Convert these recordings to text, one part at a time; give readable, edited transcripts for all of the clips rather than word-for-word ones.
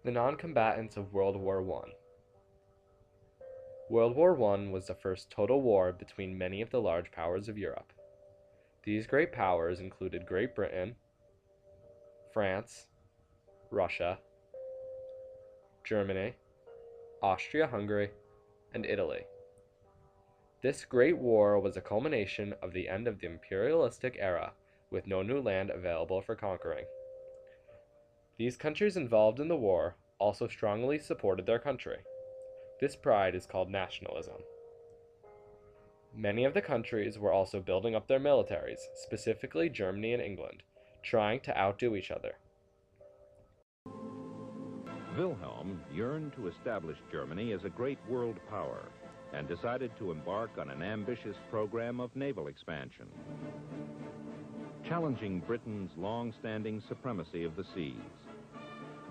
The non-combatants of World War I. World War I was the first total war between many of the large powers of Europe. These great powers included Great Britain, France, Russia, Germany, Austria-Hungary, and Italy. This Great War was a culmination of the end of the imperialistic era, with no new land available for conquering. These countries involved in the war also strongly supported their country. This pride is called nationalism. Many of the countries were also building up their militaries, specifically Germany and England, trying to outdo each other. Wilhelm yearned to establish Germany as a great world power and decided to embark on an ambitious program of naval expansion, challenging Britain's long-standing supremacy of the seas.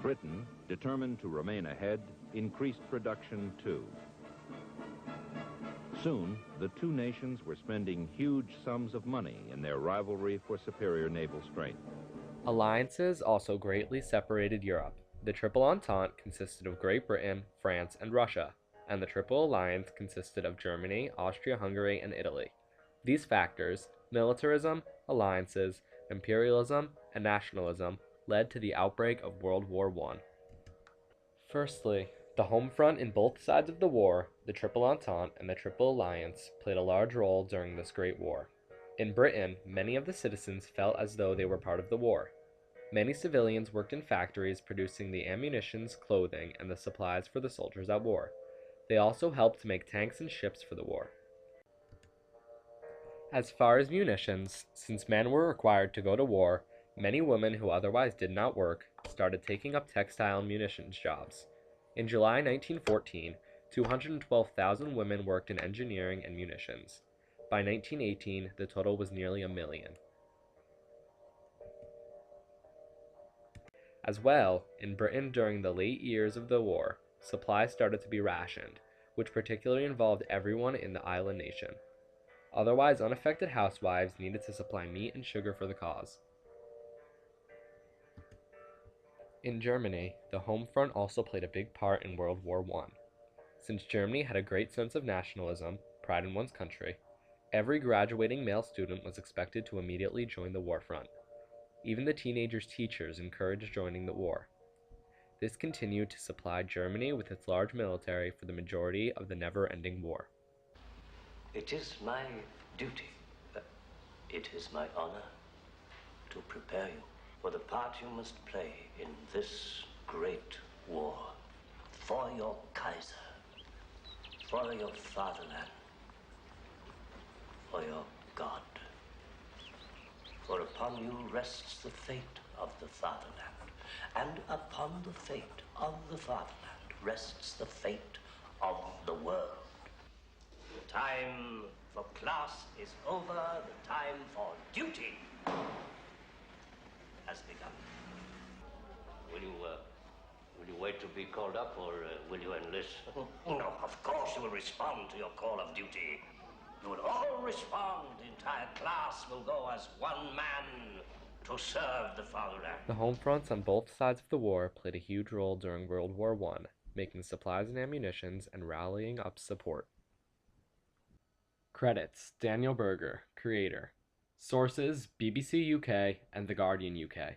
Britain, determined to remain ahead, increased production too. Soon, the two nations were spending huge sums of money in their rivalry for superior naval strength. Alliances also greatly separated Europe. The Triple Entente consisted of Great Britain, France, and Russia, and the Triple Alliance consisted of Germany, Austria-Hungary, and Italy. These factors, militarism, alliances, imperialism, and nationalism, led to the outbreak of World War I. Firstly, the home front in both sides of the war, the Triple Entente and the Triple Alliance, played a large role during this Great War. In Britain, many of the citizens felt as though they were part of the war. Many civilians worked in factories producing the ammunitions, clothing, and the supplies for the soldiers at war. They also helped to make tanks and ships for the war. As far as munitions, since men were required to go to war, many women who otherwise did not work started taking up textile and munitions jobs. In July 1914, 212,000 women worked in engineering and munitions. By 1918, the total was nearly 1 million. As well, in Britain during the late years of the war, supplies started to be rationed, which particularly involved everyone in the island nation. Otherwise unaffected housewives needed to supply meat and sugar for the cause. In Germany, the home front also played a big part in World War I. Since Germany had a great sense of nationalism, pride in one's country, every graduating male student was expected to immediately join the war front. Even the teenagers' teachers encouraged joining the war. This continued to supply Germany with its large military for the majority of the never-ending war. It is my duty, it is my honor to prepare you for the part you must play in this great war, for your Kaiser, for your fatherland, for your God. For upon you rests the fate of the fatherland, and upon the fate of the fatherland rests the fate of the world. The time for class is over, the time for duty has begun. Will you wait to be called up, or will you enlist? No, of course you will respond to your call of duty. You will all respond. The entire class will go as one man to serve the fatherland. The home fronts on both sides of the war played a huge role during World War I, making supplies and ammunitions and rallying up support. Credits: Daniel Berger, creator. Sources: BBC UK and The Guardian UK.